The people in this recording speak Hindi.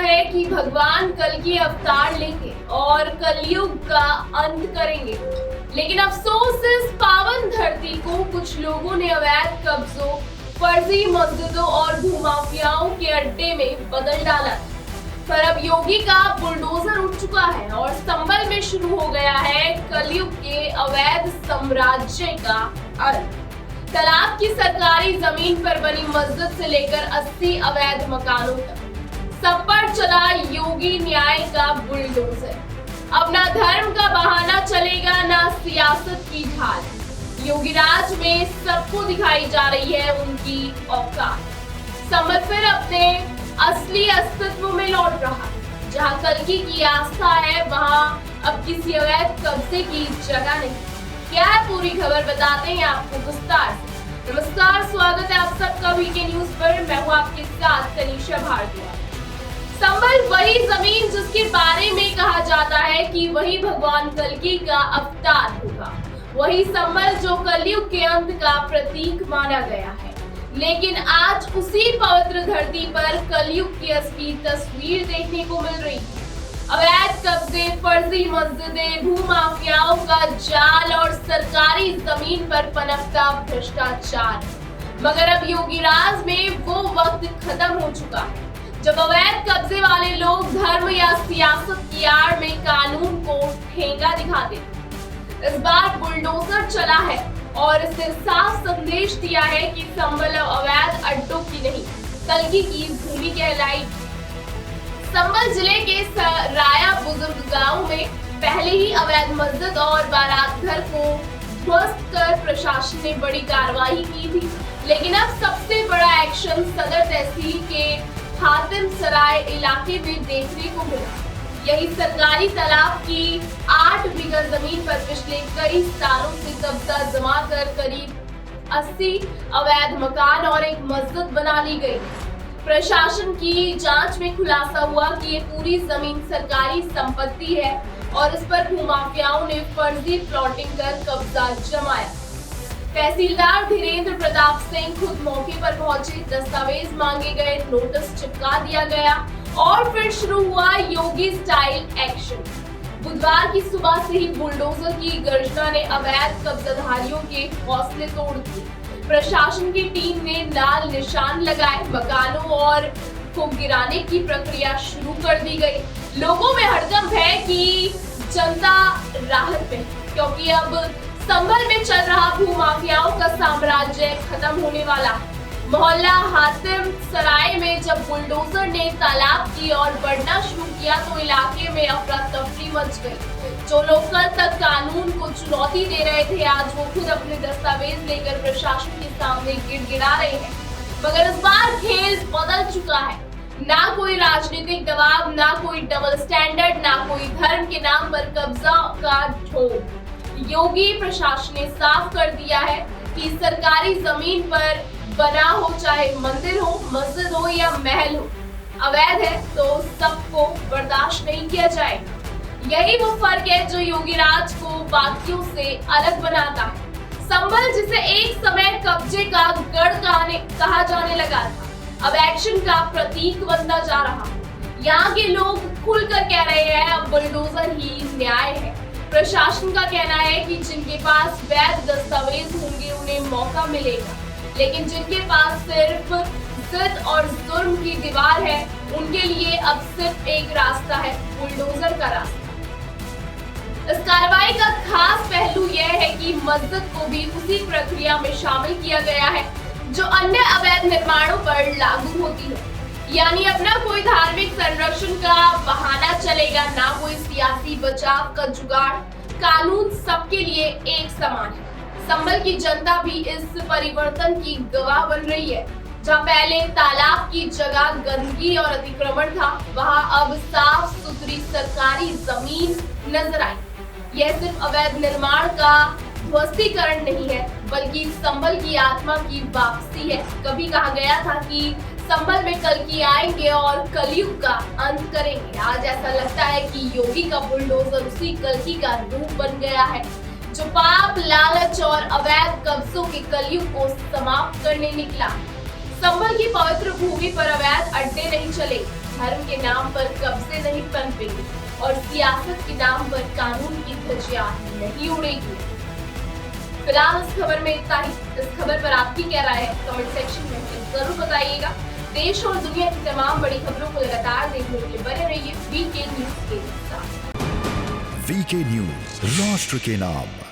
है कि भगवान कल्कि अवतार लेंगे और कलयुग का अंत करेंगे, लेकिन अफसोस इस पावन धरती को कुछ लोगों ने अवैध कब्जों, फर्जी मस्जिदों और भूमाफियाओं के अड्डे में बदल डाला। पर अब योगी का बुलडोजर उठ चुका है और संभल में शुरू हो गया है कलयुग के अवैध साम्राज्य का अंत। तालाब की सरकारी जमीन पर बनी मस्जिद से लेकर 80 अवैध मकानों तक सब पर चला योगी न्याय का बुलडोजर। अब ना धर्म का बहाना चलेगा, ना सियासत की ढाल। योगी राज में सबको दिखाई जा रही है उनकी औकात। संभल फिर अपने असली अस्तित्व में लौट रहा। जहां कल्कि की आस्था है, वहां अब किसी अवैध कब्जे की जगह नहीं। क्या है पूरी खबर, बताते हैं आपको विस्तार से। नमस्कार, स्वागत है आप सबका वीके न्यूज पर। मैं हूं आपके साथ तनीषा भारद्वाज। संभल वही जमीन जिसके बारे में कहा जाता है कि वही भगवान कल्कि का अवतार होगा, वही संभल जो कलयुग के अंत का प्रतीक माना गया है। लेकिन आज उसी पवित्र धरती पर कलयुग की असली तस्वीर देखने को मिल रही है। अवैध कब्जे, फर्जी मस्जिदें, भूमाफियाओं का जाल और सरकारी जमीन पर पनपता भ्रष्टाचार। मगर अब योगी राज में वो वक्त खत्म हो चुका है जब अवैध कब्जे वाले लोग धर्म या सियासत की आड़ में कानून को ठेंगा दिखाते। इस बार बुलडोजर चला है और इसने साफ संदेश दिया है कि संभल अवैध अड्डों की नहीं, कल्कि की भूमि कहलाई। संभल जिले के राया बुजुर्ग गांव में पहले ही अवैध मस्जिद और बारात घर को ध्वस्त कर प्रशासन ने बड़ी कार्रवाई की थी। लेकिन अब सबसे बड़ा एक्शन सदर तहसील के हातिम सराय इलाके में देखने को मिला। यही सरकारी तालाब की 8 बीघा जमीन पर पिछले कई सालों से कब्जा जमा कर करीब 80 अवैध मकान और एक मस्जिद बना ली गई। प्रशासन की जांच में खुलासा हुआ कि ये पूरी जमीन सरकारी संपत्ति है और इस पर भूमाफियाओं ने फर्जी प्लॉटिंग कर कब्जा जमाया। तहसीलदार धीरेन्द्र प्रताप सिंह खुद मौके पर पहुंचे, दस्तावेज मांगे गए, नोटिस चिपका दिया गया और फिर शुरू हुआ योगी स्टाइल एक्शन। बुधवार की सुबह से ही बुलडोजर की गर्जना ने अवैध कब्जाधारियों के हौसले तोड़ दिए। प्रशासन की टीम ने लाल निशान लगाए, मकानों और को गिराने की प्रक्रिया शुरू कर दी गई। लोगों में हड़कंप है कि जनता राहत में, क्योंकि अब संभल में चल रहा भूमाफियाओं का साम्राज्य खत्म होने वाला। मोहल्ला हातिम सराय में जब बुलडोजर ने तालाब की ओर बढ़ना शुरू किया तो इलाके में अफरा तफरी मच गई। जो लोग कल तक कानून को चुनौती दे रहे थे, आज वो खुद अपने दस्तावेज लेकर प्रशासन के सामने गिड़गिड़ा रहे हैं। मगर इस बार खेल बदल चुका है। ना कोई राजनीतिक दबाव, ना कोई डबल स्टैंडर्ड, ना कोई धर्म के नाम पर कब्जा का ढोंग। योगी प्रशासन ने साफ कर दिया है कि सरकारी जमीन पर बना हो, चाहे मंदिर हो, मस्जिद हो या महल हो, अवैध है तो सबको बर्दाश्त नहीं किया जाएगा। यही वो फर्क है जो योगी राज को बाकियों से अलग बनाता है। संभल जिसे एक समय कब्जे का गढ़ कहा जाने लगा था, अब एक्शन का प्रतीक बनता जा रहा। यहाँ के लोग खुलकर कह रहे हैं अब बुलडोजर ही न्याय है। प्रशासन का कहना है कि जिनके पास वैध दस्तावेज होंगे उन्हें मौका मिलेगा, लेकिन जिनके पास सिर्फ जिद और जुर्म की दीवार है, उनके लिए अब सिर्फ एक रास्ता है, बुलडोजर का रास्ता। इस कार्रवाई का खास पहलू यह है कि मस्जिद को भी उसी प्रक्रिया में शामिल किया गया है जो अन्य अवैध निर्माणों पर लागू होती है। यानी अपना कोई धार्मिक संरक्षण का बहाना चलेगा, ना कोई सियासी बचाव का जुगाड़। कानून सबके लिए एक समान है। संभल की जनता भी इस परिवर्तन की गवाह बन रही है। जहाँ पहले तालाब की जगह गंदगी और अतिक्रमण था, वहाँ अब साफ सुथरी सरकारी जमीन नजर आई। यह सिर्फ अवैध निर्माण का ध्वस्तीकरण नहीं है, बल्कि संभल की आत्मा की वापसी है। कभी कहा गया था कि संभल में कल्कि आएंगे और कलयुग का अंत करेंगे। आज ऐसा लगता है कि योगी का बुलडोजर उसी कल्कि का रूप बन गया है, जो पाप, लालच और अवैध कब्जों के कलयुग को समाप्त करने निकला। संभल की पवित्र भूमि पर अवैध अड्डे नहीं चले, धर्म के नाम पर कब्जे नहीं पनपेंगे और सियासत के नाम पर कानून की धज्जियां नहीं उड़ेगी। फिलहाल इस खबर में इतना ही। इस खबर पर आपकी क्या राय है कमेंट सेक्शन में जरूर बताइएगा। देश और दुनिया की तमाम बड़ी खबरों को लगातार देखने के लिए बने रहिए वीके न्यूज के साथ। वीके न्यूज, राष्ट्र के नाम।